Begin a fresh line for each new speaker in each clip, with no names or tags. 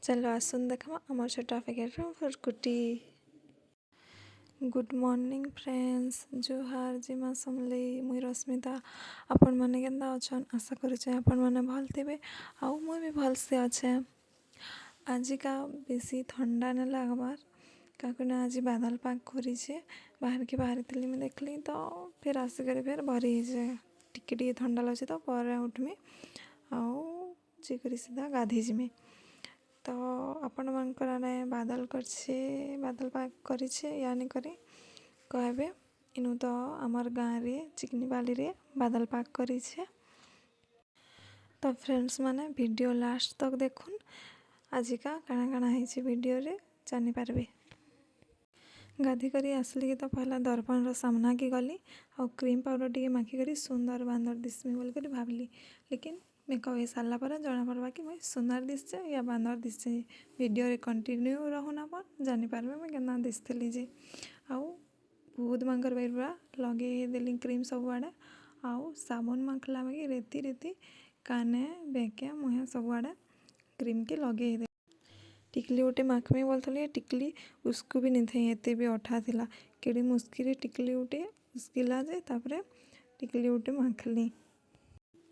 चलो आसुन देखा आम छोटा पैकेट फुरकुटी। गुड मॉर्निंग फ्रेंड्स, जुहार जिमा समले मुई रश्मिता। आपण मैंने केन्दा अच्छन आशा करुचे आपण मैंने भल थे आउ मुई भी भल से अच्छे। आजिका बेसी ठंडा न लगबार क्या आज बादल पाग करी बाहर की बाहरी थी मुझे देखली तो फिर आसिक फिर भरी टिके ठंडा लगे तो पर उठमी आउ जी सीधा गाधी जिमी। तो आपण मानकर बादल बादल पाग करिछे यानी करी कहबे इनु तो आमर गाँव रे चिकनी बाली रे बादल पाग करिछे। तो फ्रेंड्स माने वीडियो लास्ट तक देखुन आजिका काଣା काଣା है वीडियो रे जानी पारबे। गाधी करी आसली कि तो पहला दर्पण रो सामना की गली और क्रीम पाउडर टी माखी करी सुंदर बांदर दिसमी बोल कर भावली, लेकिन मेकअप हो सारा पर जना पड़वा कि मुझे सुंदर दिशे या बांदर दिशे। वीडियो रे कंटिन्यू रहून आप जानी पारबे मुझे केना दिसली जे आउ बहुत मांगर बेरवा लगे देली क्रीम सब आड़े आउ साबुन माखला बाकी रेती रेती काने बेके मुहे सब आड़े क्रीम के लगे दे। टिकली गोटे माखमी बोलती टिकली उसको भी नहीं थी एत भी अठा थिला केड़ी मुस्किल टिकली गोटे मुस्किला जे तापरे टिकली गोटे माखली।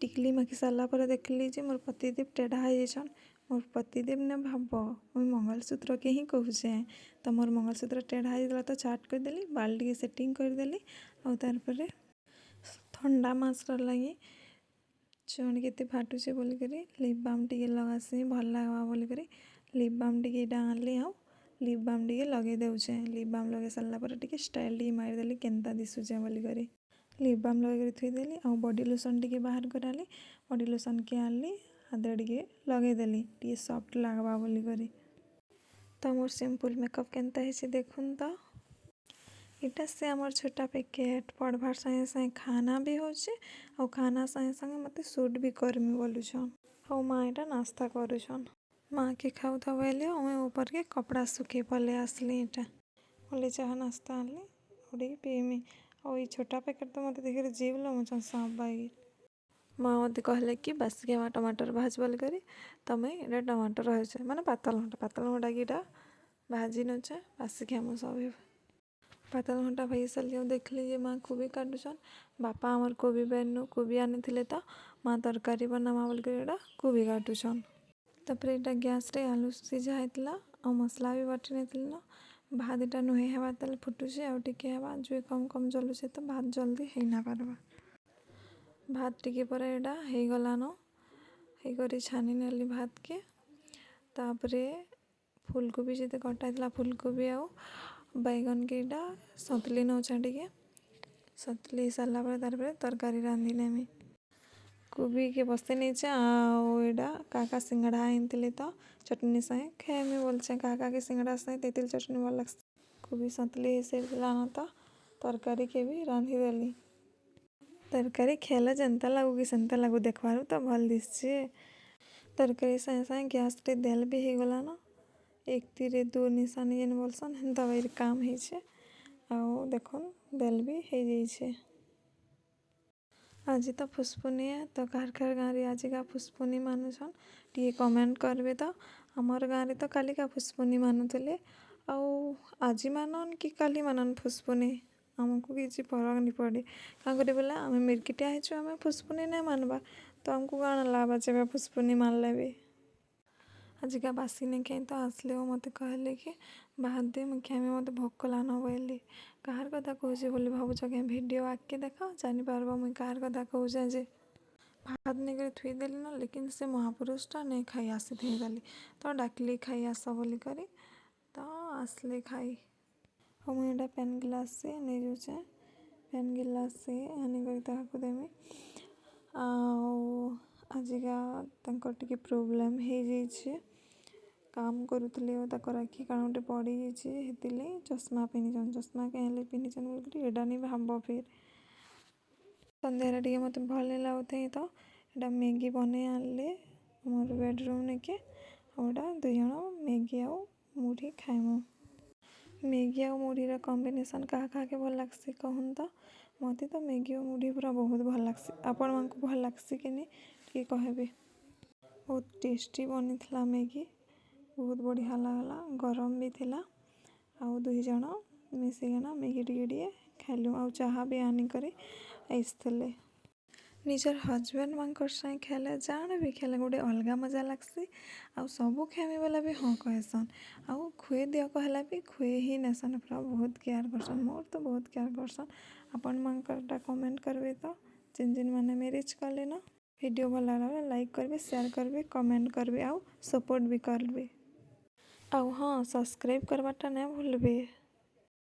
टिकली माखी सारा पर देखली जे मोर पतिदेव टेढ़ा हो जान। मोर पतिदेव ने भाव मुई मंगलसूत्र के ही कहूचे तो मोर मंगलसूत्र टेढ़ा हो तो चाट करदेली बाल्टी के सेटिंग करदेली और तार ठंडा मास लगी चुण के फाटुचे बोलिक लिप बाम टी लगासी भल लगवा बोलिक लिप बाम टी आनली आउ लिप बाम टी लगे देउचे। लिप बाम लगे सारा पर टी स्टाइल टी मारिदेली केन्ता दिशुचे बोलिक लिप बाम लगे थुईदेली और बॉडी लोशन टी बाहर कराली बॉडी लोशन के आनली हाथ टी लगेदेली टी सॉफ्ट लगवा बोलिक। तो मोर सिंपल मेकअप केन्ता है देखुन। तो इटा से आमर छोटा पैकेट पढ़वार संगे संगे खाना भी होचे और खाना संगे संगे मत सूट भी करमी बोलुछन और माँ इटा नास्ता करुछन। माँ के खाऊ था बोले मैं ऊपर के कपड़ा सुखे पले आसली इटा बोले चाह नास्ता आनली और पीमी और ये छोटा पैकेट तो मत देखे जीव लमुचन सब बाई। माँ मत कहले कि बासिका टमाटर भाज बोल करी तमें ये टमाटर है माने पातल घंटा कि भाजी नचे बासिका मुझ सब पातल घंटा भाई सारे देखली जे माँ कोबी काटुछन। बापा आमर कोबी बेनु कोबी आनी तो माँ तरकारी बनामा बोल कर कोबी काटुछन। तापर यहाँ गैस रे आलू सीझा होता और मसला भी बाटी नहीं भात इटा नुहे हेबा तेल फुटुचे और टिके हेबा जुई कम कम जलुचे तो भात जल्दी है ना पारबा। भात टिके पर एटा हो गलान हो छानी नेली भात के तापरे फूलकोबी जी कटा फूलकोबी आउ बैगन के इटा सतली नौचा टिके सतली सारा पर तार तरकारी रांधि नेमी कोबी के बसे नहीं आईटा काका सिंगड़ा आनी तो चटनी संगे खेमी बोलचे काका के सिंगड़ा संगे तेतुल चटनी भल लग। कोबी सतली से तो तरकारी के भी रांधि देली तरकारी खेला जनता लागू कि सेंता लागू देखबार तो भल दिशे। तरकारी संगे संगे गैस रे देल भी हो गलान एक तीरे दो निशानी जेन बोलसन हेन्ता बार काम है आउ देखुन देल भी हो जाइए। आज तो फुसपुनी है तो कार गाँव रे आज का फुसपुनी मानुछन टी कमेंट करबे। तो आमर गाँव रे तो काली का फुसपुनी मानुले आज मानन कि काली मानन फुसपुनी आमको किसी फरक नहीं पड़े क्या करे बोला आम मिर्किटिया है आम फुसपुनी नहीं मानवा तो आमको कौन लाभ अच्छे फुसपुनी मान ले। आज का बासी नहीं खाई तो आसले मत कहले कि भात दे मुझे खाई मत भोक लान बोली कहार कथा कहूचे बोली भावुच क्या वीडियो आके देखा जानी पारबा मुई कहार कथा कहूचे जे भात नहीं कर थुई देली ना लेकिन से महापुरुषटा नहीं खाई आसी थी देली तो डाकली खाई आस बोली करी तो आसले खाई और मुझे पेन गिलास से नहीं जाऊे पेन गिलास से आनी कर देमी आजिका टे प्रोब्लेम हो जाइए काम करुले आखि काण गोटे पड़ी जाइए चश्मा पिंधीचन चश्मा कहीं पिंधीचन बोल एडा नहीं भाव फिर सन्ध्या टे मत भल नहीं लगुथे तो यहाँ मैगी बने आनले मोर बेडरूम ने के और दुई जन मैगी आउ मुढ़ी खाइमु। मैगी आउ मुढ़ीर कॉम्बिनेशन क्या के भल लगसी कहून तो मत तो मैगी और मुढ़ी पूरा बहुत भल लगसी आपण मानक भल लगसी कि नहीं कहबे। बहुत टेस्टी बनी था मैगी ବହୁତ ବଢ଼ିଆ ଲାଗଲା, ଗରମ ବି ଥିଲା। ଆଉ ଦୁଇ ଜଣ ମିଶିକିନା ମ୍ୟାଗି ଟିକେ ଖାଇଲୁ ଆଉ ଚାହା ବି ଆନିକରି ଆସିଥିଲେ। ନିଜର ହଜବେଣ୍ଡ ମାନଙ୍କର ସାଙ୍ଗେ ଖେଲେ ଜାଣେ ବି ଖେଲେ ଗୋଟେ ଅଲଗା ମଜା ଲାଗ୍ସି। ଆଉ ସବୁ ଖେମି ବେଲେ ବି ହଁ କହେସନ୍ ଆଉ ଖୁଏ ଦିଅ କହିଲେ ବି ଖୁଏ ହିଁ ନେସନ୍, ପୁରା ବହୁତ କେୟାର କରସନ୍। ମୋର ତ ବହୁତ କେୟାର କରସନ୍। ଆପଣମାନଙ୍କରଟା କମେଣ୍ଟ କରିବେ ତ ଯେନ୍ ମାନେ ମ୍ୟାରେଜ୍ କଲେ ନା। ଭିଡ଼ିଓ ଭଲ ଲାଗଲେ ଲାଇକ୍ କରିବେ, ସେୟାର କରିବେ, କମେଣ୍ଟ କରିବେ ଆଉ ସପୋର୍ଟ ବି କରିବେ। ଆଉ ହଁ, ସବସ୍କ୍ରାଇବ୍ କରବାଟା ନାଇଁ ଭୁଲବେ।